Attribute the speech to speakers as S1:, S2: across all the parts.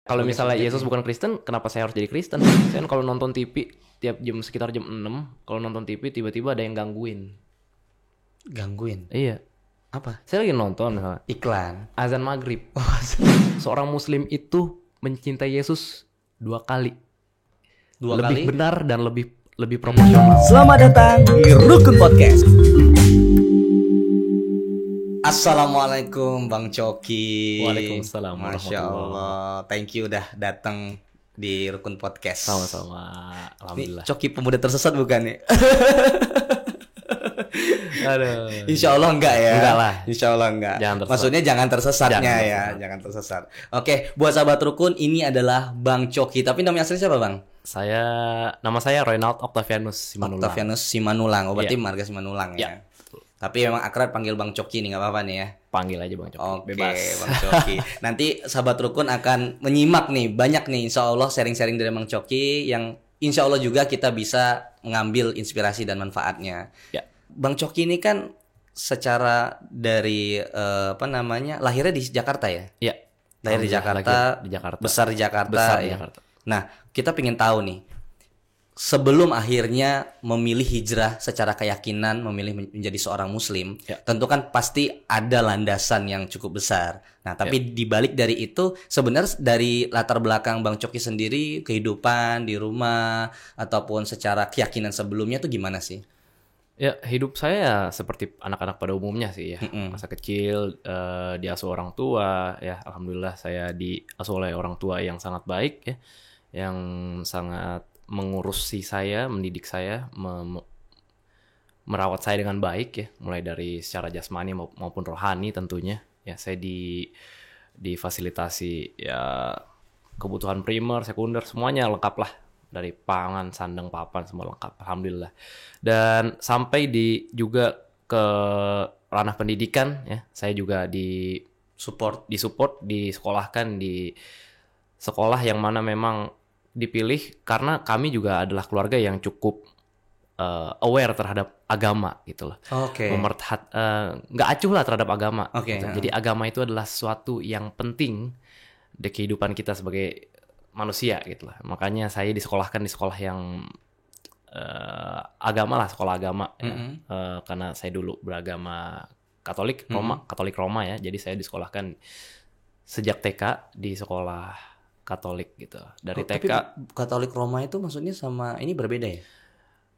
S1: Kalau misalnya Yesus bukan Kristen, kenapa saya harus jadi Kristen? Saya kan kalau nonton TV tiap jam sekitar jam 6, kalau nonton TV tiba-tiba ada yang gangguin.
S2: Gangguin?
S1: Iya.
S2: Apa?
S1: Saya lagi nonton misalnya.
S2: Iklan.
S1: Azan maghrib. Seorang muslim itu mencintai Yesus 2 kali. Lebih benar dan lebih proporsional.
S2: Selamat datang di Rukun Podcast. Assalamualaikum Bang Coki.
S1: Waalaikumsalam.
S2: Masya Allah. Thank you udah datang di Rukun Podcast.
S1: Sama-sama. Alhamdulillah.
S2: Ini Coki pemuda tersesat bukan nih?
S1: Aduh.
S2: Insya Allah enggak ya.
S1: Enggak lah.
S2: Insya Allah enggak. Maksudnya jangan tersesatnya jangan tersesat. Oke, buat sahabat Rukun, ini adalah Bang Coki. Tapi namanya asli siapa Bang?
S1: Nama saya Ronald Octavianus Simanulang.
S2: Octavianus Simanulang. Berarti marga Simanulang ya. Tapi memang akrab panggil Bang Coki nih, nggak apa-apa nih ya.
S1: Panggil aja Bang Coki.
S2: Oke,
S1: bebas.
S2: Bang Coki. Nanti sahabat Rukun akan menyimak nih, banyak nih insya Allah sharing-sharing dari Bang Coki yang insya Allah juga kita bisa mengambil inspirasi dan manfaatnya.
S1: Ya.
S2: Bang Coki ini kan secara dari lahirnya di Jakarta ya?
S1: Iya.
S2: Lahir di Jakarta, besar di Jakarta.
S1: Jakarta.
S2: Nah, kita pengen tahu nih, sebelum akhirnya memilih hijrah secara keyakinan, memilih menjadi seorang muslim, tentu kan pasti ada landasan yang cukup besar. Nah, tapi dibalik dari itu, sebenarnya dari latar belakang Bang Coki sendiri, kehidupan di rumah, ataupun secara keyakinan sebelumnya tuh gimana sih?
S1: Ya, hidup saya seperti anak-anak pada umumnya sih ya. Masa kecil diasuh orang tua, ya alhamdulillah saya diasuh oleh orang tua yang sangat baik ya, yang sangat mengurusi saya, mendidik saya, merawat saya dengan baik ya, mulai dari secara jasmani maupun rohani tentunya. Ya, saya difasilitasi ya kebutuhan primer, sekunder, semuanya lengkap lah. Dari pangan, sandang, papan, semua lengkap, alhamdulillah. Dan sampai juga ke ranah pendidikan ya, saya juga disupport, disekolahkan di sekolah yang mana memang dipilih karena kami juga adalah keluarga yang cukup aware terhadap agama gitu loh.
S2: Oke.
S1: Nggak acuh lah terhadap agama.
S2: Oke.
S1: Gitu. Jadi agama itu adalah sesuatu yang penting di kehidupan kita sebagai manusia gitu lah. Makanya saya disekolahkan di sekolah yang agama lah, sekolah agama ya. Karena saya dulu beragama Katolik Roma ya. Jadi saya disekolahkan sejak TK di sekolah Katolik gitu. Dari TK.
S2: Tapi Katolik Roma itu maksudnya sama ini berbeda ya?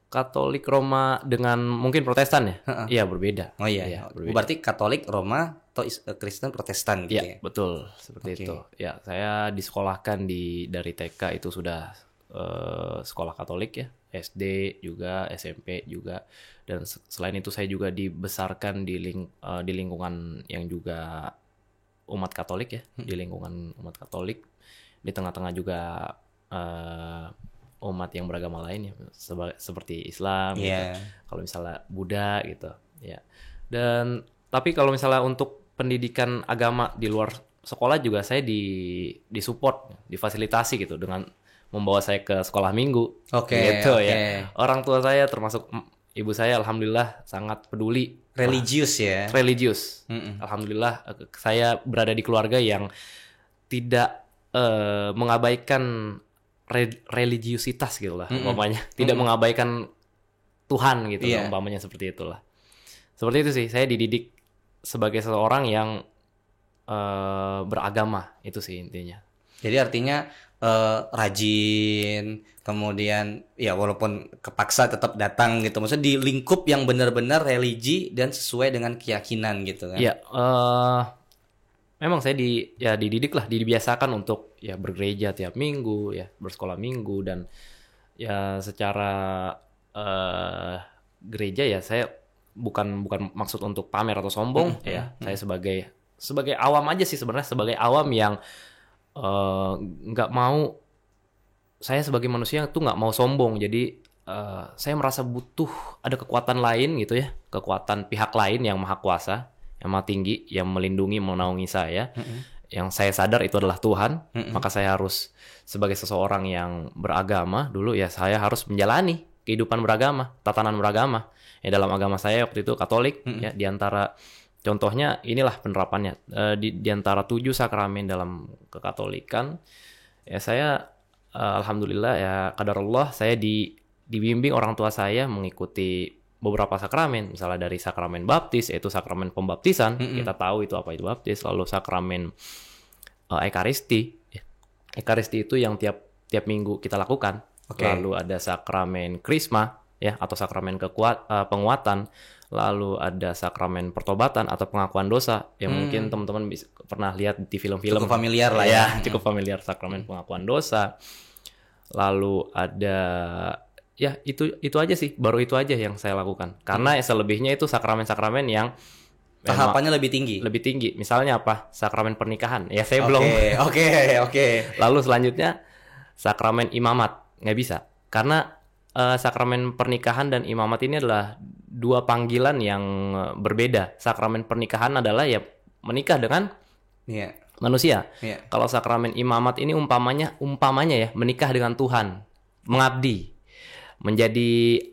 S1: Katolik Roma dengan mungkin Protestan ya? Iya, berbeda.
S2: Oh iya, berbeda. Berarti Katolik Roma atau Kristen Protestan gitu ya?
S1: Betul, seperti itu. Ya, saya disekolahkan dari TK itu sudah sekolah Katolik ya, SD juga, SMP juga, dan selain itu saya juga dibesarkan di lingkungan yang juga umat Katolik ya, di lingkungan umat Katolik, di tengah-tengah juga umat yang beragama lain ya, seperti Islam, gitu. Kalau misalnya Buddha gitu, ya. Dan tapi kalau misalnya untuk pendidikan agama di luar sekolah juga saya disupport, difasilitasi gitu dengan membawa saya ke sekolah minggu. Gitu ya. Orang tua saya termasuk ibu saya alhamdulillah sangat peduli.
S2: Religius ya.
S1: Religius. Alhamdulillah saya berada di keluarga yang tidak mengabaikan religiusitas gitu lah umpamanya. Tidak mengabaikan Tuhan gitu umpamanya, seperti itulah. Seperti itu sih, saya dididik sebagai seseorang yang beragama, itu sih intinya.
S2: Jadi artinya rajin, kemudian ya walaupun kepaksa tetap datang gitu. Maksudnya di lingkup yang benar-benar religi dan sesuai dengan keyakinan gitu kan.
S1: Iya, memang saya dididik lah, dibiasakan untuk ya bergereja tiap minggu, ya bersekolah minggu, dan ya secara gereja ya saya bukan maksud untuk pamer atau sombong ya. Saya sebagai awam aja sih sebenarnya, sebagai awam yang nggak mau, saya sebagai manusia tuh nggak mau sombong. Jadi saya merasa butuh ada kekuatan lain gitu ya, kekuatan pihak lain yang maha kuasa, yang maha tinggi, yang melindungi, menaungi saya. Yang saya sadar itu adalah Tuhan. Maka saya harus sebagai seseorang yang beragama dulu ya, saya harus menjalani kehidupan beragama, tatanan beragama. Ya dalam agama saya waktu itu Katolik ya, diantara contohnya inilah penerapannya di antara 7 sakramen dalam kekatolikan Ya saya alhamdulillah ya qadarullah saya dibimbing orang tua saya mengikuti beberapa sakramen, misalnya dari sakramen baptis yaitu sakramen pembaptisan, kita tahu itu apa itu baptis, lalu sakramen ekaristi. Ekaristi itu yang tiap minggu kita lakukan. Lalu ada sakramen krisma ya atau sakramen penguatan, lalu ada sakramen pertobatan atau pengakuan dosa yang mungkin teman-teman pernah lihat di film-film.
S2: Cukup familiar lah ya.
S1: Cukup familiar sakramen pengakuan dosa. Lalu ada ya itu aja sih, baru itu aja yang saya lakukan. Karena selebihnya itu sakramen-sakramen yang
S2: tahapannya lebih tinggi.
S1: Misalnya apa? Sakramen pernikahan. Ya saya belum.
S2: Oke.
S1: Lalu selanjutnya sakramen imamat nggak bisa karena sakramen pernikahan dan imamat ini adalah dua panggilan yang berbeda. Sakramen pernikahan adalah ya menikah dengan manusia. Kalau sakramen imamat ini umpamanya ya menikah dengan Tuhan, mengabdi, menjadi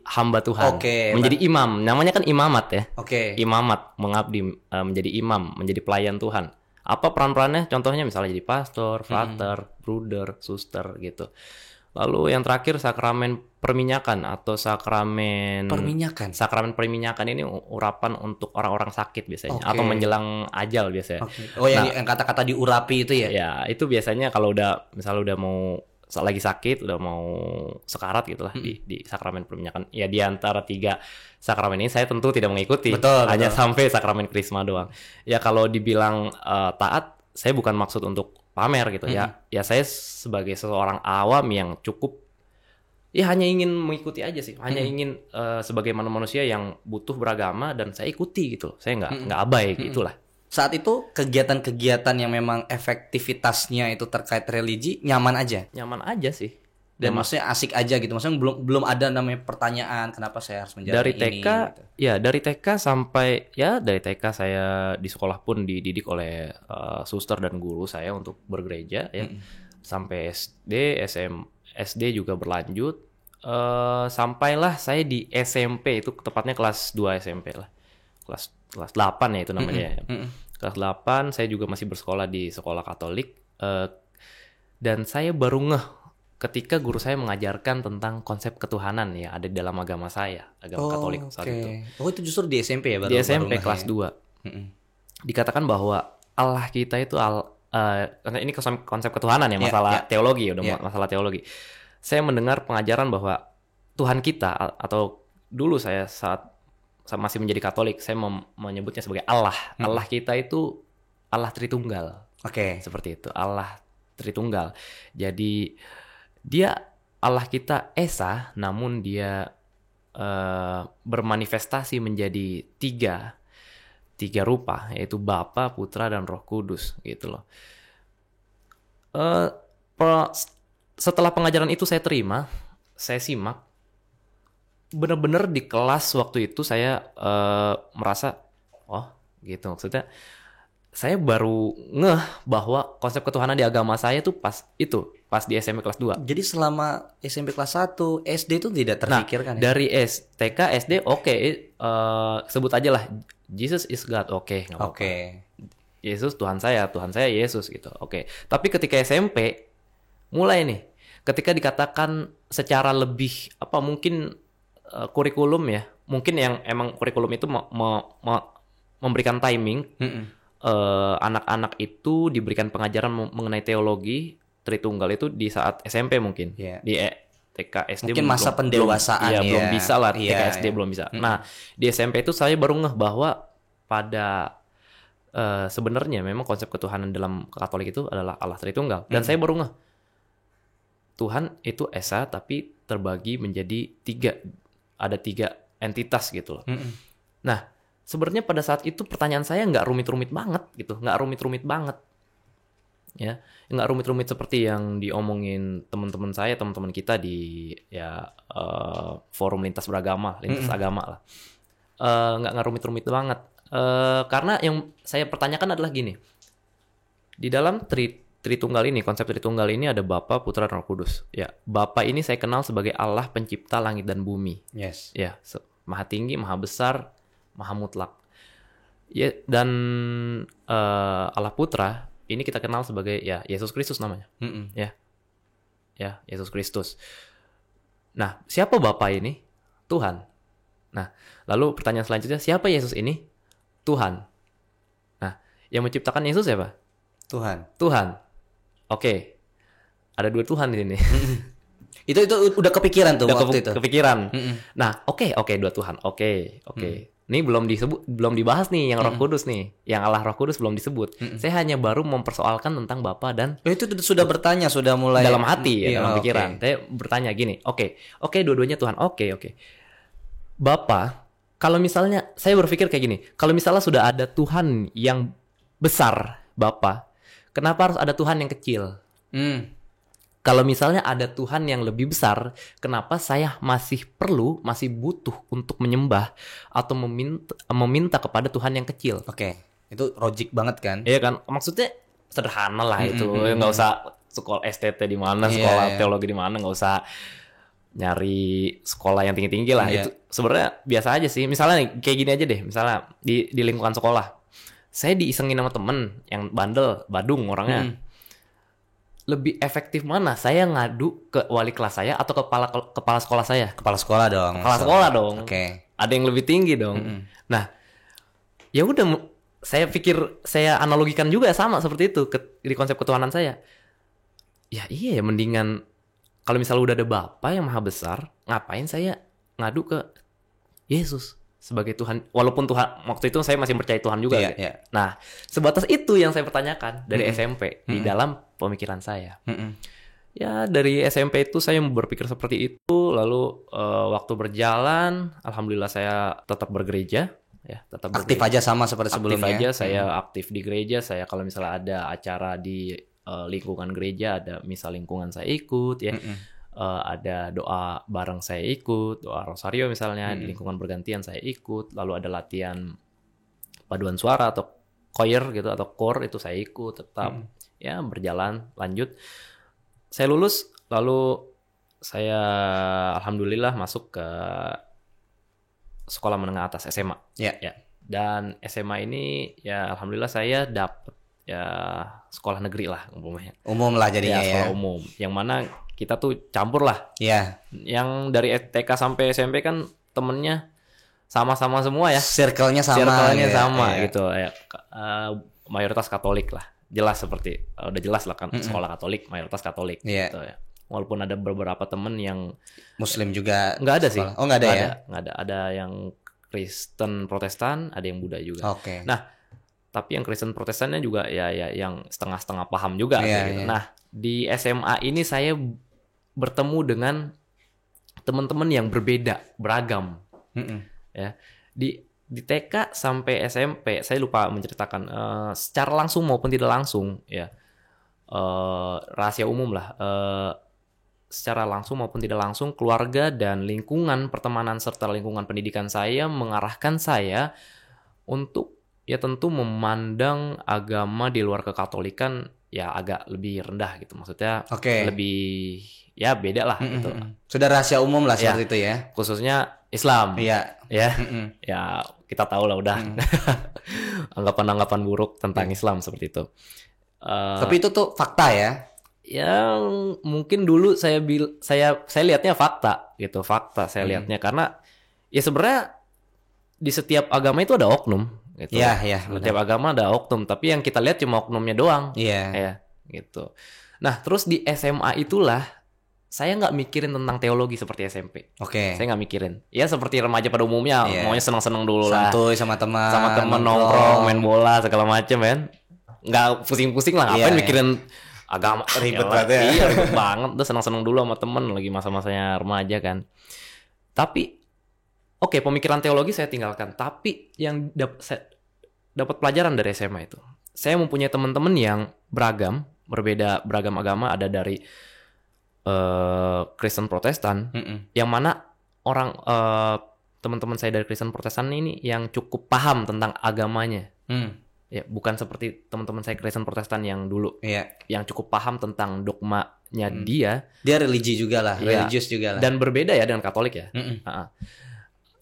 S1: hamba Tuhan, menjadi imam. Namanya kan imamat ya. Imamat, mengabdi, menjadi imam, menjadi pelayan Tuhan. Apa peran-perannya? Contohnya misalnya jadi pastor, frater, bruder, suster gitu. Lalu yang terakhir sakramen perminyakan atau sakramen perminyakan ini urapan untuk orang-orang sakit biasanya atau menjelang ajal biasanya.
S2: Yang kata-kata diurapi itu ya?
S1: Ya, itu biasanya kalau misalnya udah mau lagi sakit, udah mau sekarat gitulah di sakramen perminyakan. Ya di antara 3 sakramen ini saya tentu tidak mengikuti. Hanya sampai sakramen krisma doang. Ya kalau dibilang taat, saya bukan maksud untuk pamer gitu ya saya sebagai seorang awam yang cukup ya hanya ingin mengikuti aja sih, hanya ingin sebagaimana manusia yang butuh beragama dan saya ikuti gitu, saya nggak abai gitulah.
S2: Saat itu kegiatan-kegiatan yang memang efektivitasnya itu terkait religi nyaman aja sih. Dan maksudnya asik aja gitu. Maksudnya belum ada namanya pertanyaan kenapa saya harus menjalani
S1: dari TK,
S2: ini gitu.
S1: Ya dari TK sampai dari TK saya di sekolah pun dididik oleh suster dan guru saya untuk bergereja ya. Sampai SD, SD juga berlanjut sampailah saya di SMP, itu tepatnya kelas 2 SMP lah. Kelas 8 ya itu namanya. Kelas 8 saya juga masih bersekolah di sekolah Katolik dan saya baru ngeh ketika guru saya mengajarkan tentang konsep ketuhanan ya ada di dalam agama saya, agama Katolik saat itu.
S2: Itu justru di SMP ya?
S1: Di SMP kelas 2. Dikatakan bahwa Allah kita itu ini konsep ketuhanan ya, masalah teologi ya, masalah teologi. Saya mendengar pengajaran bahwa Tuhan kita atau dulu saya saat masih menjadi Katolik, saya menyebutnya sebagai Allah. Allah kita itu Allah Tritunggal. Seperti itu, Allah Tritunggal. Jadi dia Allah kita Esa, namun dia bermanifestasi menjadi tiga rupa, yaitu Bapa, Putra, dan Roh Kudus gitu loh. Setelah pengajaran itu saya terima, saya simak, benar-benar di kelas waktu itu saya merasa gitu, maksudnya saya baru ngeh bahwa konsep ketuhanan di agama saya tuh pas di SMP kelas 2.
S2: Jadi selama SMP kelas 1, SD itu tidak terpikirkan
S1: dari TK, SD sebut aja lah Jesus is God, nggak apa-apa. Yesus Tuhan saya Yesus gitu. Tapi ketika SMP mulai nih, ketika dikatakan secara lebih mungkin kurikulum ya, mungkin yang emang kurikulum itu memberikan timing. Anak-anak itu diberikan pengajaran mengenai teologi Tritunggal itu di saat SMP mungkin. Di TK, SD
S2: mungkin masa pendewasaan
S1: belum bisa lah. TK, SD belum bisa. Nah, di SMP itu saya baru ngeh bahwa pada sebenarnya memang konsep ketuhanan dalam Katolik itu adalah Allah Tritunggal. Dan saya baru ngeh Tuhan itu Esa tapi terbagi menjadi 3. Ada 3 entitas gitu loh. Nah, sebenarnya pada saat itu pertanyaan saya nggak rumit-rumit banget gitu, nggak rumit-rumit banget, ya, nggak rumit-rumit seperti yang diomongin teman-teman kita di forum lintas beragama, agama lah, nggak rumit-rumit banget, karena yang saya pertanyakan adalah gini, di dalam Tritunggal ini, konsep Tritunggal ini ada Bapa, Putra, dan Roh Kudus. Ya, Bapa ini saya kenal sebagai Allah pencipta langit dan bumi, ya, maha tinggi, maha besar, maha mutlak. Ya, dan Allah Putra ini kita kenal sebagai Yesus Kristus namanya. Ya. ya, Yesus Kristus. Nah, siapa Bapa ini? Tuhan. Nah, lalu pertanyaan selanjutnya, siapa Yesus ini? Tuhan. Nah, yang menciptakan Yesus siapa?
S2: Tuhan.
S1: Tuhan. Oke. Ada 2 Tuhan di sini.
S2: Itu udah kepikiran tuh
S1: Udah
S2: waktu itu.
S1: Kepikiran. Nah, oke, 2 Tuhan. Oke. Ini belum dibahas nih yang Roh Kudus nih. Yang Allah Roh Kudus belum disebut. Saya hanya baru mempersoalkan tentang Bapa dan
S2: Itu sudah bertanya, sudah mulai
S1: dalam hati ya, dalam pikiran.
S2: Okay.
S1: Saya bertanya gini, oke, dua-duanya Tuhan. Oke. Bapa, kalau misalnya saya berpikir kayak gini, kalau misalnya sudah ada Tuhan yang besar, Bapa, kenapa harus ada Tuhan yang kecil? Kalau misalnya ada Tuhan yang lebih besar, kenapa saya masih butuh untuk menyembah atau meminta kepada Tuhan yang kecil?
S2: Oke. Itu logik banget kan?
S1: Iya kan? Maksudnya sederhana lah itu. Nggak usah sekolah STT di mana, sekolah teologi di mana, nggak usah nyari sekolah yang tinggi-tinggi lah. Itu sebenarnya biasa aja sih. Misalnya nih, kayak gini aja deh. Misalnya di lingkungan sekolah, saya diisengin sama temen yang badung orangnya. Lebih efektif mana? Saya ngadu ke wali kelas saya atau kepala sekolah saya?
S2: Kepala sekolah dong.
S1: Kepala sekolah dong.
S2: Oke.
S1: Ada yang lebih tinggi dong. Nah, ya udah, saya pikir saya analogikan juga sama seperti itu di konsep ketuhanan saya. Ya iya, mendingan kalau misalnya udah ada Bapa yang maha besar, ngapain saya ngadu ke Yesus sebagai Tuhan? Walaupun Tuhan waktu itu saya masih percaya Tuhan juga. Nah, sebatas itu yang saya pertanyakan dari SMP di dalam pemikiran saya. Ya dari SMP itu saya berpikir seperti itu. Lalu waktu berjalan, alhamdulillah saya tetap bergereja. Ya, tetap
S2: aktif aja sama seperti sebelumnya.
S1: Aktif aja, saya aktif di gereja. Saya kalau misalnya ada acara di lingkungan gereja, ada misal lingkungan saya ikut ya. Ada doa bareng saya ikut, doa rosario misalnya, di lingkungan bergantian saya ikut, lalu ada latihan paduan suara atau choir gitu atau core itu saya ikut tetap. Ya berjalan lanjut. Saya lulus, lalu saya alhamdulillah masuk ke sekolah menengah atas SMA. Ya. Dan SMA ini ya alhamdulillah saya dapat ya sekolah negeri lah umumnya.
S2: Umum lah jadinya ya.
S1: Sekolah umum. Yang mana kita tuh campur lah.
S2: Iya.
S1: Yang dari TK sampai SMP kan temennya sama-sama semua ya.
S2: Circle-nya sama.
S1: Circle-nya sama gitu ya. Mayoritas Katolik lah. Jelas seperti udah jelas lah kan sekolah Katolik, mayoritas Katolik gitu ya. Walaupun ada beberapa temen yang
S2: Muslim juga.
S1: Nggak ada sih.
S2: Oh nggak ada ya?
S1: Nggak ada. Ada yang Kristen Protestan, ada yang Buddha juga.
S2: Oke.
S1: Nah, tapi yang Kristen Protestannya juga ya yang setengah-setengah paham juga gitu. Nah, di SMA ini saya bertemu dengan teman-teman yang berbeda, beragam. Ya. Di TK sampai SMP saya lupa menceritakan secara langsung maupun tidak langsung ya. Rahasia umum lah. Secara langsung maupun tidak langsung, keluarga dan lingkungan pertemanan serta lingkungan pendidikan saya mengarahkan saya untuk ya tentu memandang agama di luar kekatolikan ya agak lebih rendah gitu. Maksudnya lebih ya beda lah gitu.
S2: Sudah rahasia umum lah seperti itu ya.
S1: Khususnya Islam.
S2: Iya.
S1: Ya. Ya kita tahu lah udah. Anggapan-anggapan buruk tentang Islam seperti itu.
S2: Tapi itu tuh fakta ya.
S1: Yang mungkin dulu saya lihatnya fakta gitu, fakta saya lihatnya karena ya sebenarnya di setiap agama itu ada oknum gitu.
S2: Iya,
S1: setiap agama ada oknum, tapi yang kita lihat cuma oknumnya doang.
S2: Iya.
S1: Ya, gitu. Nah, terus di SMA itulah saya nggak mikirin tentang teologi seperti SMP.
S2: Saya
S1: nggak mikirin. Ya seperti remaja pada umumnya, maunya senang-senang dulu lah.
S2: Santuy sama teman.
S1: Sama teman nongkrong, main bola segala macem kan. Nggak pusing-pusing lah, ngapain mikirin agama
S2: ribet banget ya.
S1: Iya, ribet banget. Udah senang-senang dulu sama temen lagi masa-masanya remaja kan. Tapi pemikiran teologi saya tinggalkan. Tapi yang saya dapat pelajaran dari SMA itu, saya mempunyai teman-teman yang beragam agama, ada dari Kristen Protestan, yang mana orang teman-teman saya dari Kristen Protestan ini yang cukup paham tentang agamanya. Ya, bukan seperti teman-teman saya Kristen Protestan yang dulu, yang cukup paham tentang dogmanya dia.
S2: Dia religi juga lah, religius juga lah.
S1: Dan berbeda ya dengan Katolik ya.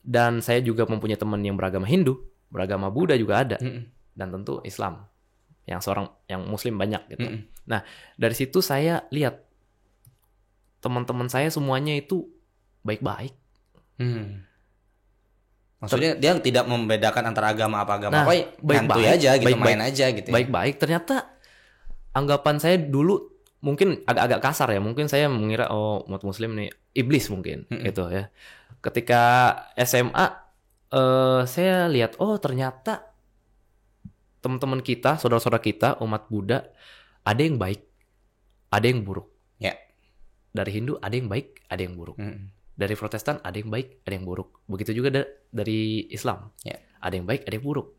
S1: Dan saya juga mempunyai teman yang beragama Hindu, beragama Buddha juga ada, dan tentu Islam, yang Muslim banyak gitu. Nah, dari situ saya lihat teman-teman saya semuanya itu baik-baik.
S2: Maksudnya dia tidak membedakan antara agama apa agama apa,
S1: baik-baik
S2: aja gitu,
S1: baik-baik,
S2: main aja gitu.
S1: Baik-baik. Ternyata anggapan saya dulu mungkin agak-agak kasar ya. Mungkin saya mengira umat muslim nih iblis mungkin gitu ya. Ketika SMA saya lihat ternyata teman-teman kita, saudara-saudara kita umat Buddha ada yang baik, ada yang buruk.
S2: Ya.
S1: Dari Hindu ada yang baik, ada yang buruk. Dari Protestan ada yang baik, ada yang buruk. Begitu juga dari Islam.
S2: Ya.
S1: Ada yang baik, ada yang buruk.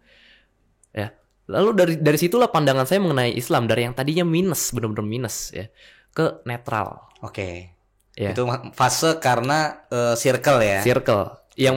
S1: Ya. Lalu dari situlah pandangan saya mengenai Islam, dari yang tadinya minus, benar-benar minus ya, ke netral.
S2: Oke.
S1: Ya.
S2: Itu fase karena circle ya.
S1: Circle yang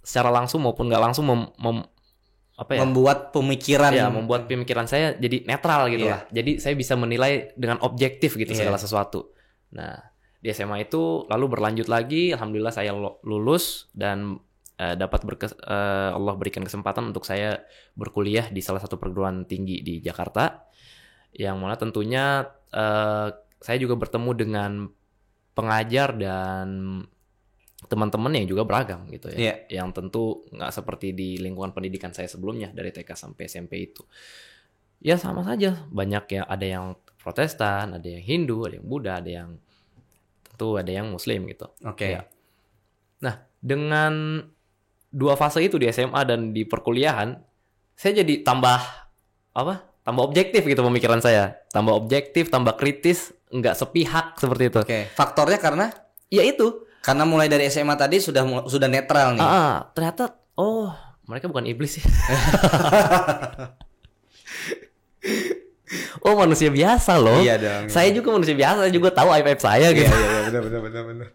S1: secara langsung maupun nggak langsung
S2: membuat pemikiran.
S1: Ya, membuat pemikiran saya jadi netral gitu lah. Jadi saya bisa menilai dengan objektif gitu segala sesuatu. Nah, di SMA itu lalu berlanjut lagi, alhamdulillah saya lulus dan dapat Allah berikan kesempatan untuk saya berkuliah di salah satu perguruan tinggi di Jakarta, yang mana tentunya saya juga bertemu dengan pengajar dan teman-teman yang juga beragam gitu ya, yang tentu nggak seperti di lingkungan pendidikan saya sebelumnya dari TK sampai SMP itu. Ya sama saja, banyak ya, ada yang Protestan, ada yang Hindu, ada yang Buddha, ada yang Muslim gitu.
S2: Oke.
S1: Ya. Nah, dengan dua fase itu di SMA dan di perkuliahan, saya jadi tambah objektif gitu pemikiran saya. Tambah objektif, tambah kritis, nggak sepihak seperti itu.
S2: Oke. Faktornya karena?
S1: Ya itu.
S2: Karena mulai dari SMA tadi sudah netral nih.
S1: Ternyata mereka bukan iblis sih. Manusia biasa loh.
S2: Iya dong.
S1: Saya juga manusia biasa, saya juga tahu aib-aib saya gitu.
S2: Iya, benar.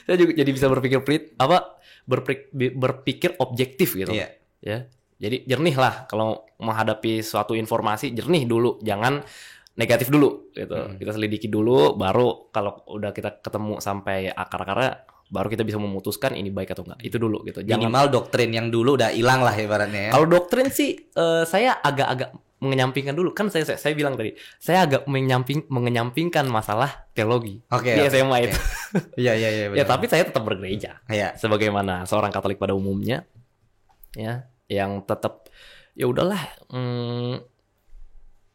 S1: Saya juga jadi bisa berpikir objektif gitu.
S2: Iya.
S1: Ya. Jadi jernih lah kalau menghadapi suatu informasi, jernih dulu, jangan negatif dulu gitu. Kita selidiki dulu, baru kalau udah kita ketemu sampai akar-akarnya, baru kita bisa memutuskan ini baik atau enggak. Itu dulu gitu.
S2: Minimal doktrin yang dulu udah hilang lah ibaratnya ya.
S1: Kalau doktrin sih saya agak-agak mengenyampingkan dulu. Kan saya bilang tadi, saya agak mengenyampingkan masalah teologi di SMA itu.
S2: Iya.
S1: Ya, tapi saya tetap bergereja.
S2: Iya.
S1: Sebagaimana seorang Katolik pada umumnya. Ya, yang tetap ya udahlah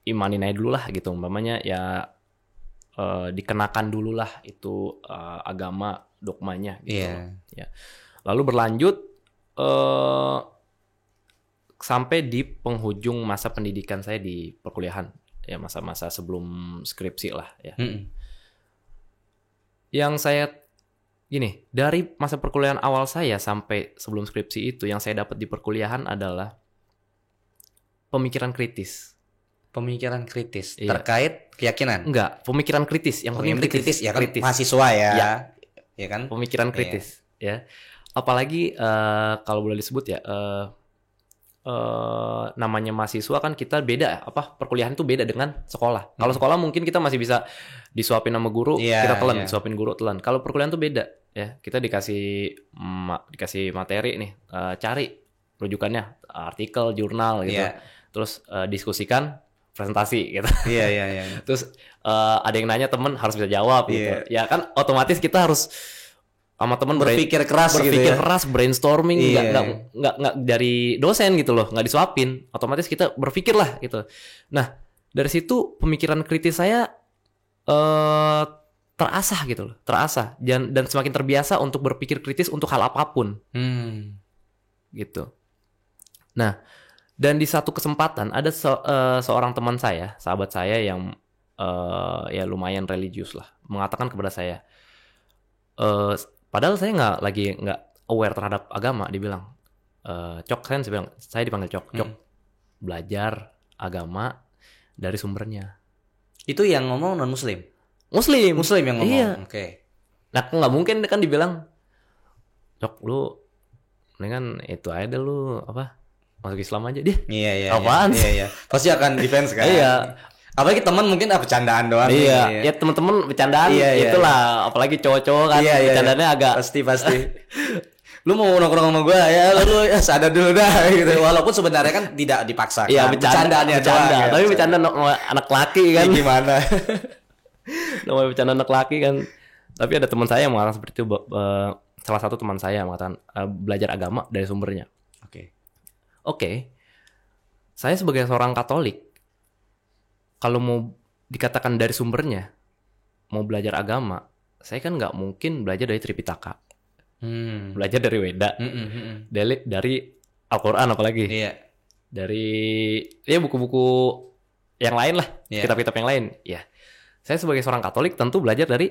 S1: imanin aja dulu lah gitu. Umpamanya ya dikenakan dulu lah itu agama dogmanya gitu. Ya. Lalu berlanjut sampai di penghujung masa pendidikan saya di perkuliahan, ya masa-masa sebelum skripsi lah ya. Yang saya dari masa perkuliahan awal saya sampai sebelum skripsi itu, yang saya dapat di perkuliahan adalah pemikiran kritis.
S2: Pemikiran kritis terkait keyakinan?
S1: Enggak, pemikiran kritis. Yang penting kritis
S2: ya kan, kritis. Mahasiswa ya. Ya kan?
S1: Pemikiran kritis ya. Apalagi kalau boleh disebut ya, namanya mahasiswa kan kita beda, perkuliahan itu beda dengan sekolah. Kalau sekolah mungkin kita masih bisa disuapin sama guru, kita telan, disuapin guru telan. Kalau perkuliahan itu beda ya, kita dikasih materi nih, cari rujukannya, artikel, jurnal gitu, terus diskusikan, presentasi gitu.
S2: Iya.
S1: Terus ada yang nanya, temen harus bisa jawab gitu. Ya kan otomatis kita harus sama teman
S2: berpikir keras,
S1: brainstorming, nggak dari dosen gitu loh, nggak disuapin, otomatis kita berpikir lah gitu. Nah dari situ pemikiran kritis saya terasah gitu loh, dan semakin terbiasa untuk berpikir kritis untuk hal apapun, gitu. Nah dan di satu kesempatan ada seorang teman saya, sahabat saya yang ya lumayan religius lah, mengatakan kepada saya, padahal saya nggak aware terhadap agama, dibilang, Cok, saya dipanggil Cok, belajar agama dari sumbernya.
S2: Itu yang ngomong non Muslim?
S1: Muslim
S2: yang ngomong.
S1: Iya.
S2: Oke.
S1: Nah nggak mungkin kan dibilang, Cok lu mendingan itu aja deh, lu masuk Islam aja dia.
S2: Iya.
S1: Apaan sih?
S2: Iya. Pasti akan defense kan.
S1: Iya.
S2: Apalagi teman mungkin bercandaan doang.
S1: Iya, ya teman-teman bercandaan itulah, apalagi cowok-cowok kan bercandaannya agak
S2: pasti. Lu mau nongkrong sama gue ya, lu sadar dulu dah gitu. Walaupun sebenarnya kan tidak dipaksakan.
S1: Iya, bercanda,
S2: doang,
S1: tapi bercanda anak laki kan.
S2: Gimana?
S1: Namanya bercanda anak laki kan. Tapi ada teman saya yang mengatakan seperti itu. Salah satu teman saya yang mengatakan belajar agama dari sumbernya. Oke. Saya sebagai seorang Katolik, kalau mau dikatakan dari sumbernya, mau belajar agama, saya kan nggak mungkin belajar dari Tripitaka, belajar dari Weda, dari Al-Quran apalagi, dari ya buku-buku yang lain lah, kitab-kitab yang lain. Ya, saya sebagai seorang Katolik tentu belajar dari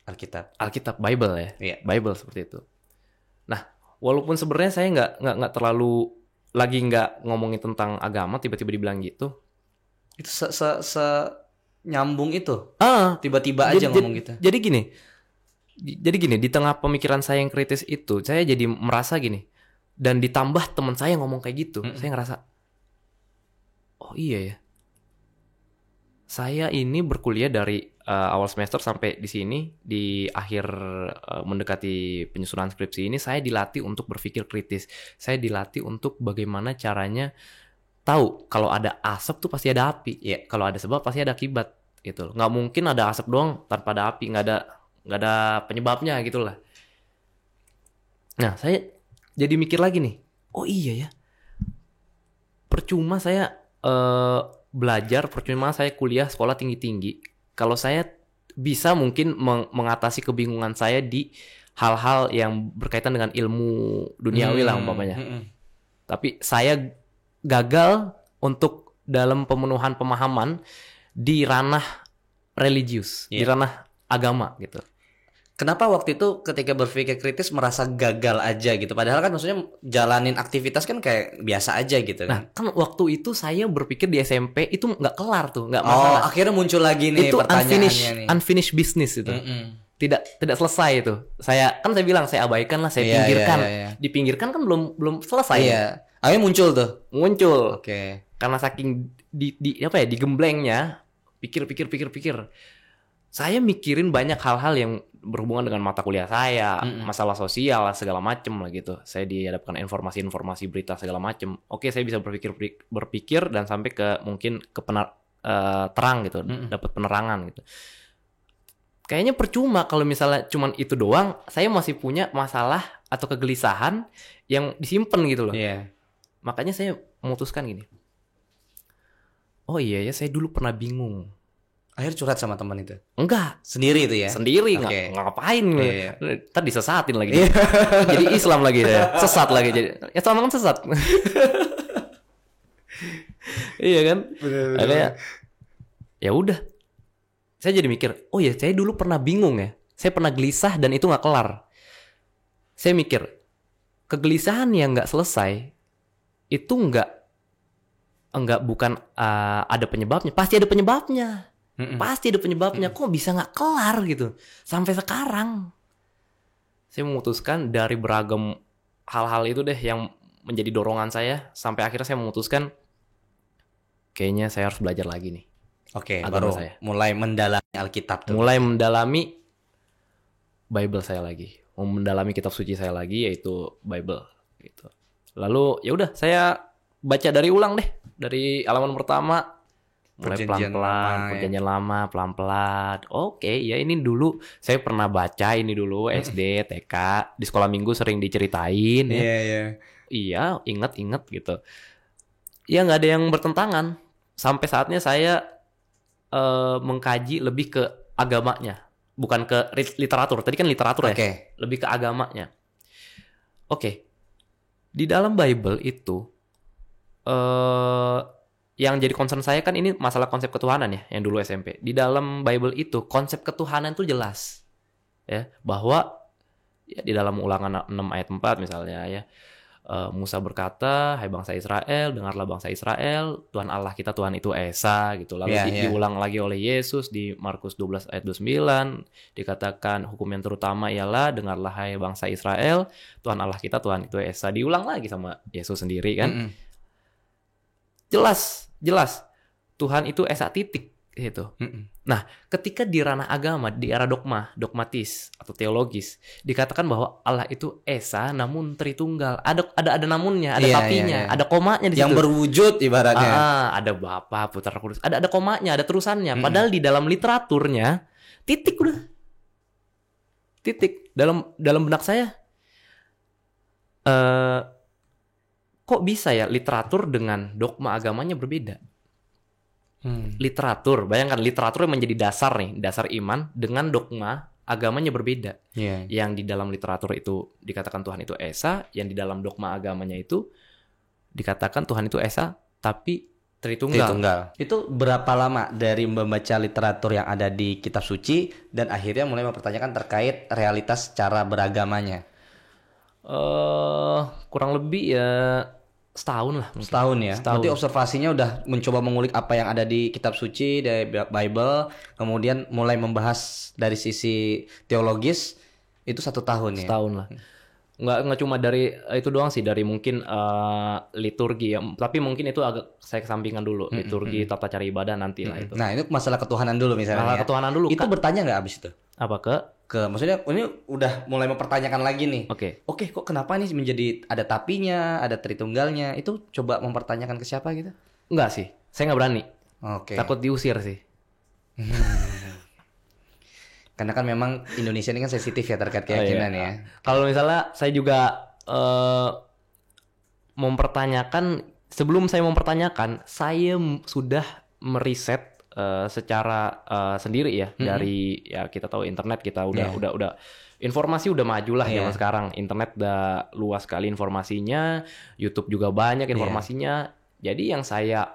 S1: Alkitab, Bible ya, Bible seperti itu. Nah, walaupun sebenarnya saya nggak terlalu lagi nggak ngomongin tentang agama, tiba-tiba dibilang gitu.
S2: Itu nyambung itu. Tiba-tiba aja ngomong gitu.
S1: Jadi gini, di tengah pemikiran saya yang kritis itu, saya jadi merasa gini. Dan ditambah teman saya ngomong kayak gitu, saya ngerasa, oh iya ya. Saya ini berkuliah dari awal semester sampai di sini, di akhir mendekati penyusunan skripsi ini, saya dilatih untuk berpikir kritis. Saya dilatih untuk bagaimana caranya tahu kalau ada asap tuh pasti ada api. Kalau ada sebab pasti ada akibat. Gitu. Nggak mungkin ada asap doang tanpa ada api, nggak ada penyebabnya gitu lah. Nah, saya jadi mikir lagi nih, oh iya ya, percuma saya belajar, percuma saya kuliah sekolah tinggi-tinggi kalau saya bisa mungkin mengatasi kebingungan saya di hal-hal yang berkaitan dengan ilmu duniawi lah umpamanya. Tapi saya gagal untuk dalam pemenuhan pemahaman di ranah religius, di ranah agama gitu.
S2: Kenapa waktu itu ketika berpikir kritis merasa gagal aja gitu? Padahal kan maksudnya jalanin aktivitas kan kayak biasa aja gitu kan?
S1: Nah, kan waktu itu saya berpikir di SMP itu nggak kelar tuh, nggak masalah.
S2: Oh, akhirnya muncul lagi nih
S1: itu
S2: pertanyaannya
S1: unfinished business itu. Tidak selesai itu. Saya bilang saya abaikan lah, saya pinggirkan. Dipinggirkan kan belum selesai.
S2: Akhirnya muncul tuh.
S1: Muncul. Karena saking digemblengnya, pikir. Saya mikirin banyak hal-hal yang berhubungan dengan mata kuliah saya, masalah sosial segala macem lah gitu. Saya dihadapkan informasi berita segala macem. Oke, saya bisa berpikir dan sampai ke mungkin ke terang gitu, dapat penerangan gitu. Kayaknya percuma kalau misalnya cuman itu doang, saya masih punya masalah atau kegelisahan yang disimpan gitu loh. Makanya saya memutuskan gini. Oh iya ya, saya dulu pernah bingung.
S2: Akhirnya curhat sama teman itu?
S1: Enggak.
S2: Sendiri itu ya?
S1: Sendiri, nggak ngapain. Ntar disesatin lagi. Jadi Islam lagi ya. Sesat lagi. Jadi Islam kan sesat. Iya kan? Akhirnya ya udah. Saya jadi mikir, oh ya saya dulu pernah bingung ya. Saya pernah gelisah dan itu nggak kelar. Saya mikir, kegelisahan yang nggak selesai, itu bukan ada penyebabnya. Pasti ada penyebabnya. Pasti ada penyebabnya. Kok bisa nggak kelar gitu sampai sekarang? Saya memutuskan dari beragam hal-hal itu deh yang menjadi dorongan saya sampai akhirnya saya memutuskan kayaknya saya harus belajar lagi nih.
S2: Baru saya mulai mendalami Alkitab tuh.
S1: Mulai mendalami Bible saya lagi, mendalami kitab suci saya lagi yaitu Bible gitu. Lalu ya udah saya baca dari ulang deh dari halaman pertama. Mulai pelan-pelan, perjanjian lama, pelan-pelan. Oke, ya ini dulu saya pernah baca ini dulu SD, TK, di sekolah minggu sering diceritain. Iya, ingat gitu. Ya nggak ada yang bertentangan. Sampai saatnya saya mengkaji lebih ke agamanya, bukan ke literatur. Tadi kan literatur ya, lebih ke agamanya. Di dalam Bible itu yang jadi concern saya kan ini masalah konsep ketuhanan ya, yang dulu SMP. Di dalam Bible itu konsep ketuhanan itu jelas ya, bahwa ya di dalam Ulangan 6 ayat 4 misalnya ya, Musa berkata, hai bangsa Israel, dengarlah bangsa Israel, Tuhan Allah kita Tuhan itu Esa gitu. Lalu diulang lagi oleh Yesus di Markus 12 ayat 29, dikatakan hukum yang terutama ialah dengarlah hai bangsa Israel, Tuhan Allah kita Tuhan itu Esa. Diulang lagi sama Yesus sendiri kan. Jelas Tuhan itu Esa titik gitu. Nah, ketika di ranah agama, di era dogmatis atau teologis, dikatakan bahwa Allah itu Esa namun Tritunggal. Ada namunnya, ada tapinya, ada komanya di situ.
S2: Yang berwujud ibaratnya.
S1: Ada Bapa, Putra, Roh Kudus. Ada komanya, ada terusannya. Padahal di dalam literaturnya titik udah. Titik. Dalam benak saya, kok bisa ya literatur dengan dogma agamanya berbeda? Literatur, bayangkan literatur yang menjadi dasar nih, dasar iman dengan dogma agamanya berbeda. Yang di dalam literatur itu dikatakan Tuhan itu Esa, yang di dalam dogma agamanya itu dikatakan Tuhan itu Esa, tapi Tritunggal.
S2: Itu berapa lama dari membaca literatur yang ada di kitab suci dan akhirnya mulai mempertanyakan terkait realitas cara beragamanya?
S1: Kurang lebih ya setahun lah.
S2: Setahun ya. Berarti observasinya udah mencoba mengulik apa yang ada di kitab suci dari Bible, kemudian mulai membahas dari sisi teologis itu 1 tahun ya.
S1: Setahun lah. Nggak cuma dari itu doang sih, dari mungkin liturgi ya, tapi mungkin itu agak saya kesampingkan dulu. Liturgi, tata cara ibadah nanti lah itu.
S2: Nah, itu masalah ketuhanan dulu misalnya.
S1: Masalah ketuhanan dulu.
S2: Itu bertanya nggak abis itu?
S1: Apa
S2: maksudnya ini udah mulai mempertanyakan lagi nih. Oke, kok kenapa nih menjadi ada tapinya, ada tritunggalnya? Itu coba mempertanyakan ke siapa gitu?
S1: Enggak sih, saya nggak berani. Takut diusir sih.
S2: Karena kan memang Indonesia ini kan sensitif ya terkait keyakinan ya.
S1: Kalau misalnya saya juga mempertanyakan, sebelum saya mempertanyakan, saya sudah meriset secara sendiri ya, dari ya kita tahu internet, kita udah informasi udah maju lah zaman sekarang. Internet udah luas sekali informasinya, YouTube juga banyak informasinya. Jadi yang saya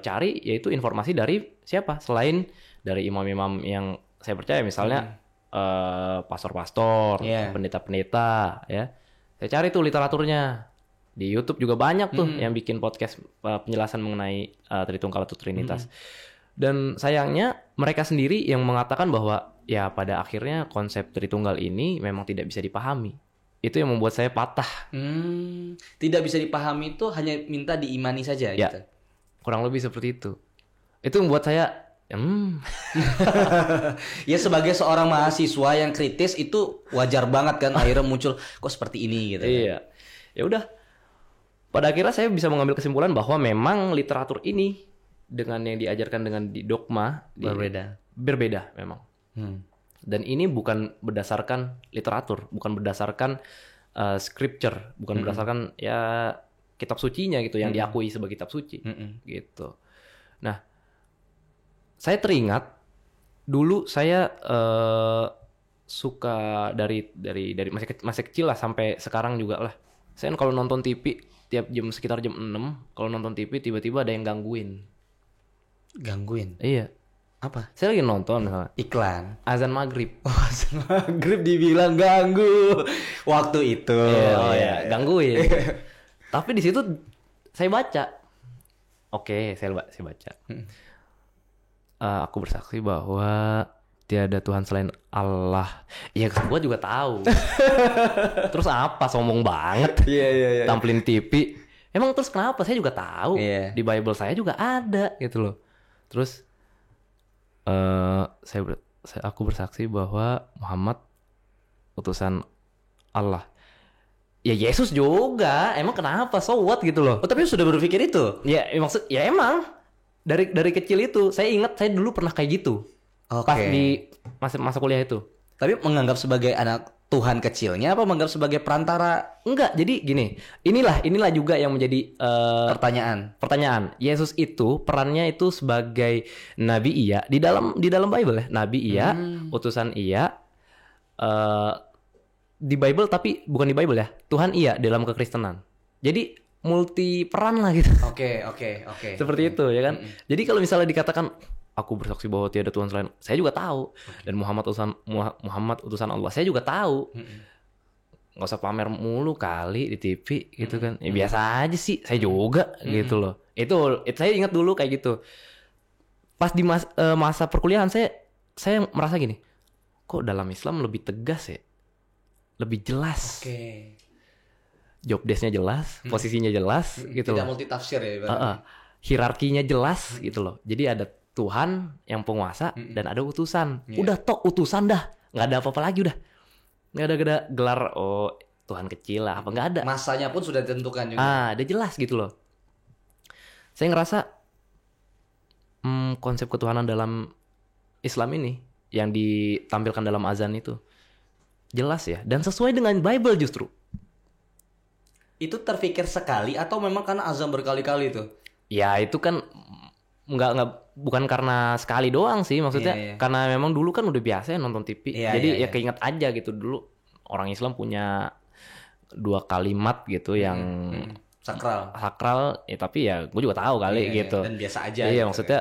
S1: cari yaitu informasi dari siapa selain dari imam-imam yang saya percaya, misalnya pastor-pastor, pendeta-pendeta ya. Saya cari tuh literaturnya. Di YouTube juga banyak tuh yang bikin podcast penjelasan mengenai Tritunggal atau Trinitas. Dan sayangnya mereka sendiri yang mengatakan bahwa ya pada akhirnya konsep Tritunggal ini memang tidak bisa dipahami. Itu yang membuat saya patah.
S2: Tidak bisa dipahami itu hanya minta diimani saja
S1: ya,
S2: gitu.
S1: Kurang lebih seperti itu. Itu membuat saya
S2: ya sebagai seorang mahasiswa yang kritis itu wajar banget kan akhirnya muncul kok seperti ini gitu.
S1: Iya. Ya udah. Pada akhirnya saya bisa mengambil kesimpulan bahwa memang literatur ini dengan yang diajarkan dengan di dogma berbeda memang. Dan ini bukan berdasarkan literatur, bukan berdasarkan scripture, bukan berdasarkan ya kitab sucinya gitu yang diakui sebagai kitab suci gitu. Nah, saya teringat dulu saya suka dari masih kecil lah sampai sekarang juga lah. Saya kalau nonton TV tiap sekitar jam 6 kalau nonton TV tiba-tiba ada yang gangguin. Iya.
S2: Apa?
S1: Saya lagi nonton misalnya.
S2: Iklan.
S1: Azan maghrib.
S2: Azan maghrib dibilang ganggu waktu itu.
S1: Gangguin. Tapi di situ saya baca. Oke, saya baca. Aku bersaksi bahwa tiada Tuhan selain Allah. Ya, gue juga tahu. Terus apa? Sombong banget.
S2: Iya.
S1: Tampilin TV. Emang terus kenapa? Saya juga tahu. Di Bible saya juga ada gitu loh. Terus aku bersaksi bahwa Muhammad utusan Allah. Ya Yesus juga. Emang kenapa? So what gitu loh.
S2: Tapi sudah berpikir itu?
S1: Ya emang dari kecil itu saya ingat saya dulu pernah kayak gitu. Pas di masa kuliah itu.
S2: Tapi menganggap sebagai anak Tuhan kecilnya apa menganggap sebagai perantara?
S1: Enggak, jadi gini. Inilah juga yang menjadi pertanyaan. Yesus itu perannya itu sebagai nabi iya di dalam Bible ya. Nabi iya, utusan iya. Di Bible tapi bukan di Bible ya. Tuhan iya dalam kekristenan. Jadi multi peran lah gitu.
S2: Oke.
S1: Seperti itu ya kan. Jadi kalau misalnya dikatakan aku bersaksi bahwa tiada Tuhan selain, saya juga tahu. Dan Muhammad utusan Allah, saya juga tahu. Nggak usah pamer mulu kali di TV gitu kan. Ya biasa aja sih, saya juga gitu loh. Itu saya ingat dulu kayak gitu. Pas di masa perkuliahan saya merasa gini, kok dalam Islam lebih tegas ya, lebih jelas. Job desk-nya jelas, posisinya jelas gitu.
S2: Tidak
S1: loh.
S2: multitafsir ya.
S1: Hierarkinya jelas gitu loh. Jadi ada Tuhan yang penguasa dan ada utusan. Udah utusan dah, nggak ada apa-apa lagi udah. Nggak ada gelar Tuhan kecil lah, apa nggak ada.
S2: Masanya pun sudah ditentukan juga.
S1: Udah jelas gitu loh. Saya ngerasa konsep ketuhanan dalam Islam ini yang ditampilkan dalam azan itu jelas ya, dan sesuai dengan Bible justru.
S2: Itu terfikir sekali atau memang karena azan berkali-kali tuh?
S1: Ya itu kan nggak bukan karena sekali doang sih, maksudnya karena memang dulu kan udah biasa ya nonton TV, jadi ya keinget aja gitu. Dulu orang Islam punya 2 kalimat gitu yang sakral ya, tapi ya gue juga tahu kali gitu.
S2: Dan biasa aja.
S1: Iya
S2: gitu,
S1: maksudnya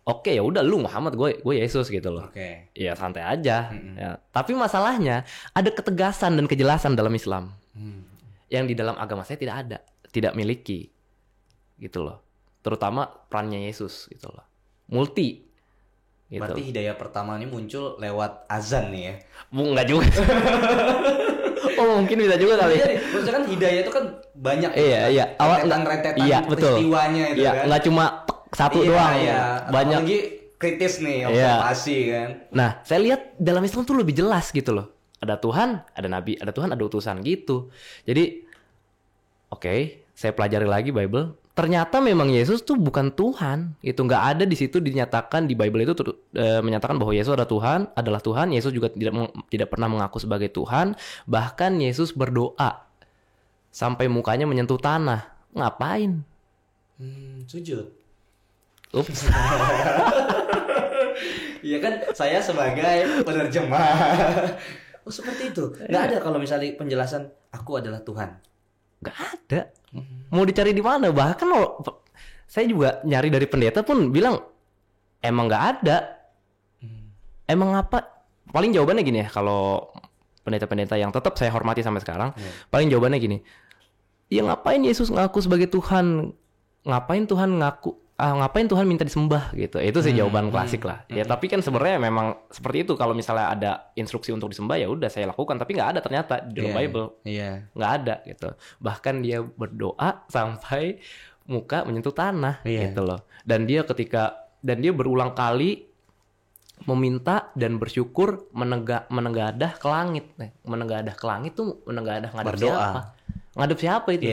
S1: oke, ya udah lu Muhammad, gue Yesus gitu loh. Ya santai aja. Ya, tapi masalahnya ada ketegasan dan kejelasan dalam Islam yang di dalam agama saya tidak miliki gitu loh. Terutama perannya Yesus gitu loh. Multi. Gitu.
S2: Berarti hidayah pertama ini muncul lewat azan nih ya?
S1: Enggak juga. Oh mungkin bisa juga kali.
S2: Maksudnya kan hidayah itu kan banyak.
S1: Iya.
S2: Rentetan peristiwanya itu kan.
S1: Nggak cuma satu doang. Banyak.
S2: Apalagi kritis nih, observasi kan.
S1: Nah, saya lihat dalam Islam tuh lebih jelas gitu loh. Ada Tuhan, ada Nabi, ada Tuhan, ada utusan gitu. Jadi, oke, saya pelajari lagi Bible. Ternyata memang Yesus tuh bukan Tuhan. Itu nggak ada di situ dinyatakan di Bible itu menyatakan bahwa Yesus adalah Tuhan. Yesus juga tidak pernah mengaku sebagai Tuhan. Bahkan Yesus berdoa sampai mukanya menyentuh tanah. Ngapain?
S2: Sujud.
S1: Ups.
S2: Iya kan, saya sebagai penerjemah. Oh seperti itu. Nggak ada kalau misalnya penjelasan aku adalah Tuhan.
S1: Nggak ada. Mau dicari di mana? Bahkan saya juga nyari dari pendeta pun bilang emang nggak ada. Emang apa? Paling jawabannya gini ya, kalau pendeta-pendeta yang tetap saya hormati sampai sekarang, paling jawabannya gini. Ya ngapain Yesus ngaku sebagai Tuhan? Ngapain Tuhan minta disembah gitu. Itu sih jawaban klasik lah. Ya tapi kan sebenarnya memang seperti itu. Kalau misalnya ada instruksi untuk disembah ya udah saya lakukan, tapi nggak ada ternyata di dalam Bible. Nggak ada gitu. Bahkan dia berdoa sampai muka menyentuh tanah gitu loh. Dan dia berulang kali meminta dan bersyukur menengadah ke langit. Menengadah ke langit tuh menengadah ngadep siapa? Ngadep siapa itu?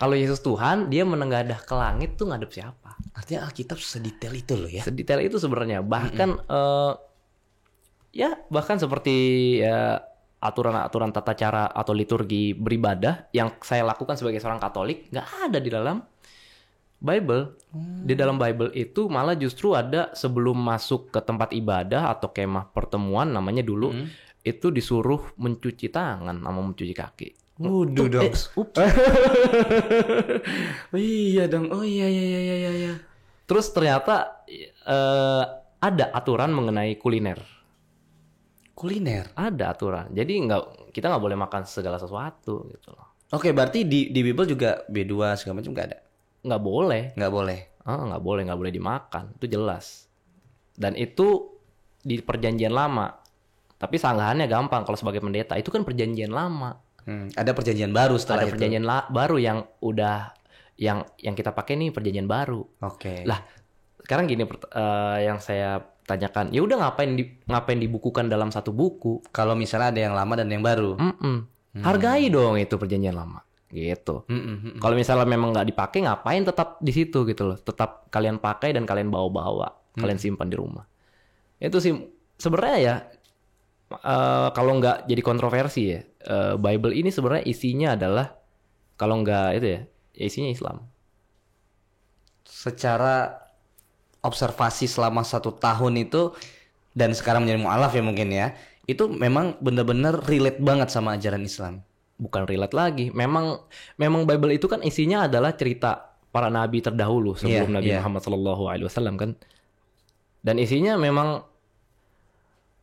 S1: Kalau Yesus Tuhan, dia menengadah ke langit tuh ngadep siapa?
S2: Artinya Alkitab sedetail itu loh ya?
S1: Sedetail itu sebenarnya. Bahkan bahkan seperti aturan-aturan tata cara atau liturgi beribadah yang saya lakukan sebagai seorang Katolik nggak ada di dalam Bible. Di dalam Bible itu malah justru ada sebelum masuk ke tempat ibadah atau kemah pertemuan namanya dulu, itu disuruh mencuci tangan sama mencuci kaki.
S2: Wuduh dong. Iya dong. Oh iya.
S1: Terus ternyata ada aturan mengenai kuliner. Ada aturan. Jadi kita nggak boleh makan segala sesuatu gitu loh.
S2: Oke, berarti di Bible juga B2 segala macam nggak ada?
S1: Nggak boleh. Nggak boleh dimakan. Itu jelas. Dan itu di perjanjian lama. Tapi sanggahannya gampang kalau sebagai pendeta. Itu kan perjanjian lama.
S2: Ada perjanjian baru setelah itu.
S1: Ada perjanjian baru yang udah yang kita pakai nih perjanjian baru.
S2: Oke.
S1: Lah, sekarang gini yang saya tanyakan, ya udah ngapain dibukukan dalam satu buku?
S2: Kalau misalnya ada yang lama dan yang baru.
S1: Hargai dong itu perjanjian lama. Gitu. Kalau misalnya memang nggak dipakai, ngapain tetap di situ gitu loh? Tetap kalian pakai dan kalian bawa-bawa, kalian simpan di rumah. Itu sih sebenarnya ya. Kalau nggak jadi kontroversi ya, Bible ini sebenarnya isinya adalah kalau nggak itu ya isinya Islam.
S2: Secara observasi selama 1 tahun itu dan sekarang menjadi mu'alaf ya mungkin ya, itu memang benar-benar relate banget sama ajaran Islam.
S1: Bukan relate lagi, memang Bible itu kan isinya adalah cerita para nabi terdahulu sebelum Nabi Muhammad SAW kan, dan isinya memang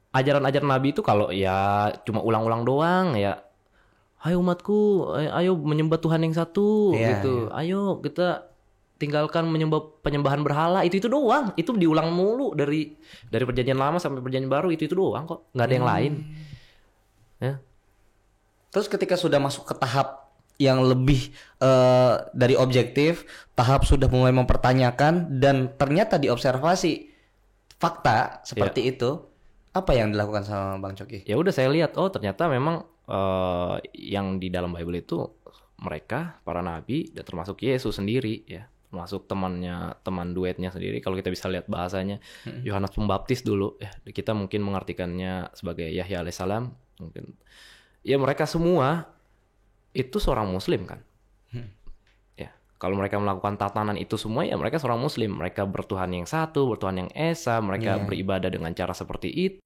S1: ajaran-ajaran Nabi itu kalau ya cuma ulang-ulang doang ya. Ayo umatku, ayo menyembah Tuhan yang satu gitu. Ayo kita tinggalkan penyembahan berhala, itu doang. Itu diulang mulu dari perjanjian lama sampai perjanjian baru, itu doang kok. Nggak ada yang lain. Ya.
S2: Terus ketika sudah masuk ke tahap yang lebih dari objektif, tahap sudah mulai mempertanyakan dan ternyata diobservasi fakta seperti itu, apa yang dilakukan sama Bang Coki?
S1: Ya udah saya lihat, oh ternyata memang yang di dalam Bible itu mereka para nabi dan termasuk Yesus sendiri ya, termasuk teman duetnya sendiri. Kalau kita bisa lihat bahasanya, Yohanes Pembaptis dulu ya, kita mungkin mengartikannya sebagai Yahya alaihissalam. mungkin ya mereka semua itu seorang muslim kan. Ya, kalau mereka melakukan tatanan itu semua ya mereka seorang muslim, mereka bertuhan yang satu, bertuhan yang esa, mereka beribadah dengan cara seperti itu.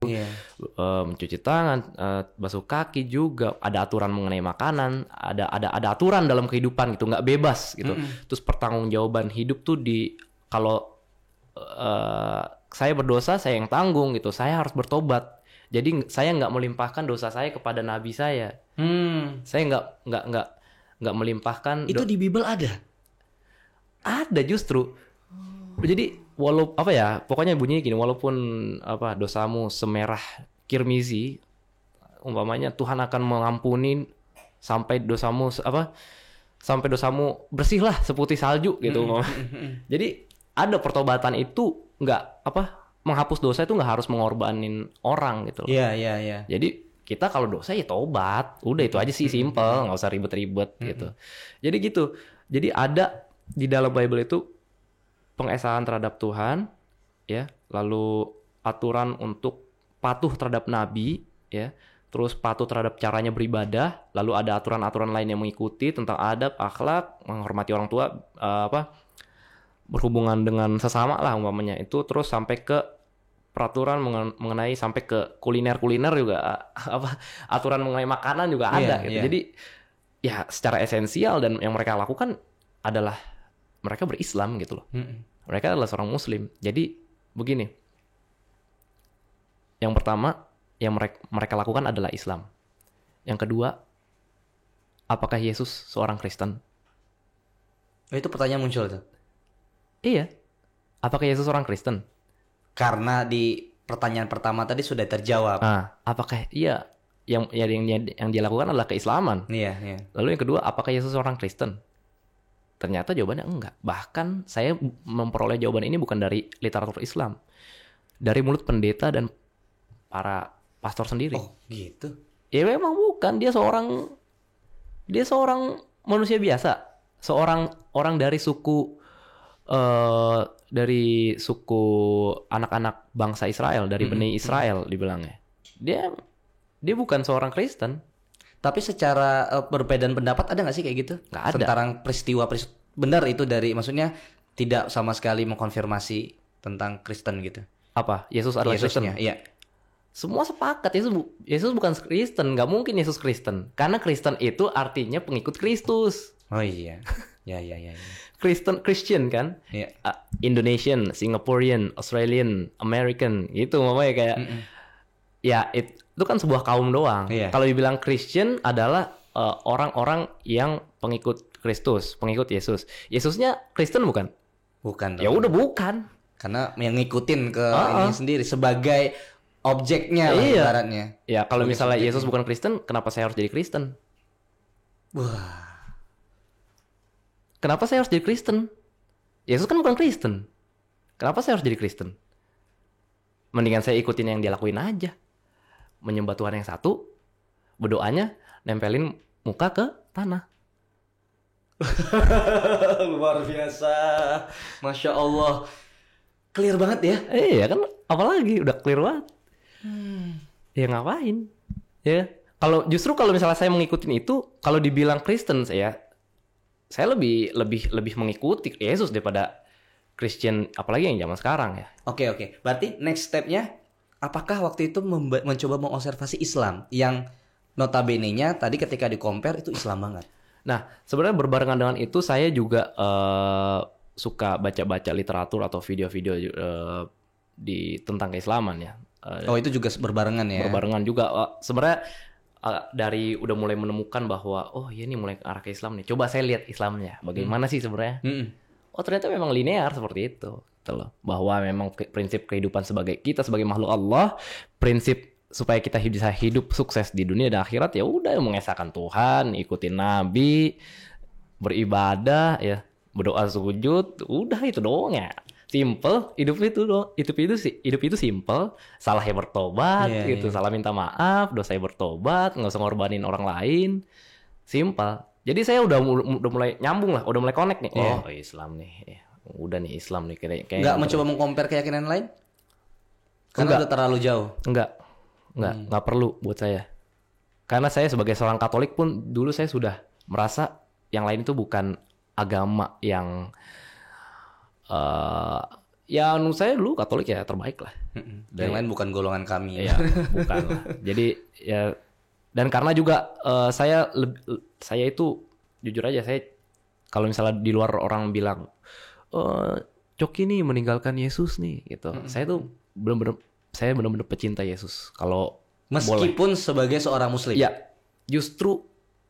S1: Mencuci tangan, basuh kaki juga, ada aturan mengenai makanan, ada aturan dalam kehidupan gitu, nggak bebas gitu. Terus pertanggungjawaban hidup tuh kalau saya berdosa, saya yang tanggung gitu, saya harus bertobat. Jadi saya nggak melimpahkan dosa saya kepada nabi saya. Saya nggak melimpahkan.
S2: Itu di Bible ada?
S1: Ada justru. Jadi pokoknya bunyinya gini, walaupun dosamu semerah kirmizi, umpamanya Tuhan akan mengampuni sampai dosamu bersihlah seputih salju gitu. Jadi ada pertobatan itu nggak menghapus dosa itu nggak harus mengorbanin orang gitu.
S2: Iya.
S1: Jadi kita kalau dosa ya tobat, udah itu aja sih, simple, nggak usah ribet-ribet gitu. Jadi gitu. Jadi ada di dalam Bible itu pengesaan terhadap Tuhan, ya, lalu aturan untuk patuh terhadap Nabi, ya, terus patuh terhadap caranya beribadah, lalu ada aturan-aturan lain yang mengikuti tentang adab, akhlak, menghormati orang tua, berhubungan dengan sesama lah umpamanya itu, terus sampai ke peraturan mengenai sampai ke kuliner juga, aturan mengenai makanan juga ada gitu. Jadi ya secara esensial dan yang mereka lakukan adalah mereka berislam gitu loh. Mereka adalah seorang muslim. Jadi begini. Yang pertama yang mereka lakukan adalah Islam. Yang kedua, apakah Yesus seorang Kristen?
S2: Itu pertanyaan muncul tuh.
S1: Iya. Apakah Yesus seorang Kristen?
S2: Karena di pertanyaan pertama tadi sudah terjawab.
S1: Apakah iya yang dia lakukan adalah keislaman?
S2: Iya.
S1: Lalu yang kedua, apakah Yesus seorang Kristen? Ternyata jawabannya enggak. Bahkan saya memperoleh jawaban ini bukan dari literatur Islam, dari mulut pendeta dan para pastor sendiri.
S2: Oh, gitu.
S1: Ya memang bukan, dia seorang manusia biasa, seorang orang dari suku anak-anak bangsa Israel, dari Bani Israel dibilangnya. Dia bukan seorang Kristen.
S2: Tapi secara perbedaan pendapat ada nggak sih kayak gitu?
S1: Nggak ada.
S2: Tentang peristiwa benar itu dari, maksudnya tidak sama sekali mengkonfirmasi tentang Kristen gitu.
S1: Apa? Yesus adalah Kristen?
S2: Iya.
S1: Semua sepakat Yesus bukan Kristen, nggak mungkin Yesus Kristen. Karena Kristen itu artinya pengikut Kristus.
S2: Oh iya. Ya.
S1: Christian kan?
S2: Iya.
S1: Indonesian, Singaporean, Australian, American gitu makanya kayak ya itu kan sebuah kaum doang.
S2: Iya.
S1: Kalau dibilang Christian adalah orang-orang yang pengikut Kristus, pengikut Yesus. Yesusnya Kristen bukan?
S2: Bukan.
S1: Ya udah bukan.
S2: Karena yang ngikutin ke ini sendiri sebagai objeknya lah ibaratnya.
S1: Ya kalau misalnya Yesus bukan Kristen, kenapa saya harus jadi Kristen?
S2: Wah.
S1: Kenapa saya harus jadi Kristen? Yesus kan bukan Kristen. Kenapa saya harus jadi Kristen? Mendingan saya ikutin yang dia lakuin aja. Menyembah Tuhan yang satu, berdoanya nempelin muka ke tanah.
S2: Luar biasa. Masya Allah. Clear banget ya?
S1: Iya kan, apalagi udah clear banget. Ya ngapain? Ya, kalau misalnya saya mengikutin itu, kalau dibilang Kristen saya lebih mengikuti Yesus daripada Christian, apalagi yang zaman sekarang ya.
S2: Oke. Berarti next step-nya, apakah waktu itu mencoba mengobservasi Islam yang notabene-nya tadi ketika di-compare itu Islam banget?
S1: Nah, sebenarnya berbarengan dengan itu saya juga suka baca-baca literatur atau video-video tentang keislaman ya.
S2: Itu juga berbarengan ya?
S1: Berbarengan juga. Sebenarnya dari udah mulai menemukan bahwa iya nih mulai ke arah ke Islam nih. Coba saya lihat Islamnya. Bagaimana sih sebenarnya? Oh ternyata memang linear seperti itu. Gitu loh. Bahwa memang prinsip kehidupan kita sebagai makhluk Allah, prinsip supaya kita bisa hidup sukses di dunia dan akhirat ya udah mengesahkan Tuhan, ikutin Nabi, beribadah ya, berdoa sujud, udah itu doang ya. Simple, hidup itu simple, salah ya bertobat gitu, salah minta maaf, dosa ya bertobat, nggak usah ngorbanin orang lain, simple. Jadi saya udah mulai nyambung lah, udah mulai connect nih. Oh Islam nih, udah nih Islam nih kayak.
S2: Nggak mencoba mengcompare keyakinan lain? Karena udah terlalu jauh.
S1: Nggak perlu buat saya. Karena saya sebagai seorang Katolik pun dulu saya sudah merasa yang lain itu bukan agama yang ya menurut saya dulu Katolik ya terbaik lah.
S2: Yang lain bukan golongan kami.
S1: Ya, bukan lah. Jadi ya, dan karena juga saya itu jujur aja, saya kalau misalnya di luar orang bilang Coki nih meninggalkan Yesus nih gitu. Saya tuh benar-benar pecinta Yesus. Kalau
S2: meskipun sebagai seorang muslim.
S1: Ya, justru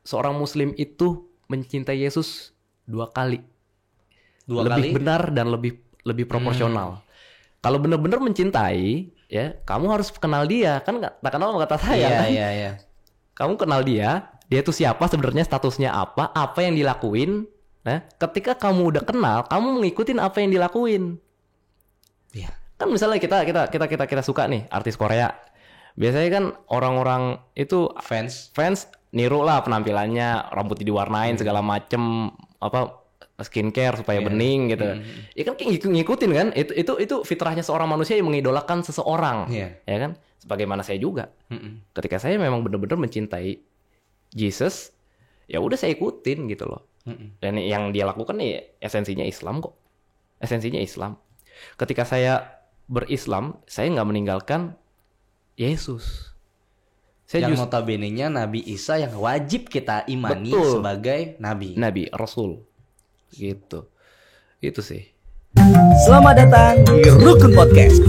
S1: seorang muslim itu mencintai Yesus 2 kali. Lebih benar dan lebih proporsional. Kalau benar-benar mencintai, ya kamu harus kenal dia, kan nggak kenal kata saya kan.
S2: Iya.
S1: Kamu kenal dia itu siapa sebenarnya, statusnya apa yang dilakuin. Nah, ketika kamu udah kenal, kamu ngikutin apa yang dilakuin.
S2: Iya.
S1: Kan misalnya kita suka nih artis Korea. Biasanya kan orang-orang itu fans niru lah penampilannya, rambutnya diwarnain segala macem, skincare supaya bening gitu. Ya kan ngikutin kan, itu fitrahnya seorang manusia yang mengidolakan seseorang. Ya kan? Sebagaimana saya juga. Ketika saya memang benar-benar mencintai Jesus, ya udah saya ikutin gitu loh. Dan yang dia lakukan nih esensinya Islam kok. Esensinya Islam. Ketika saya berislam, saya nggak meninggalkan Yesus.
S2: Yang notabene-nya Nabi Isa yang wajib kita imani sebagai Nabi,
S1: Rasul. Gitu. Itu sih.
S2: Selamat datang di Rukun Podcast.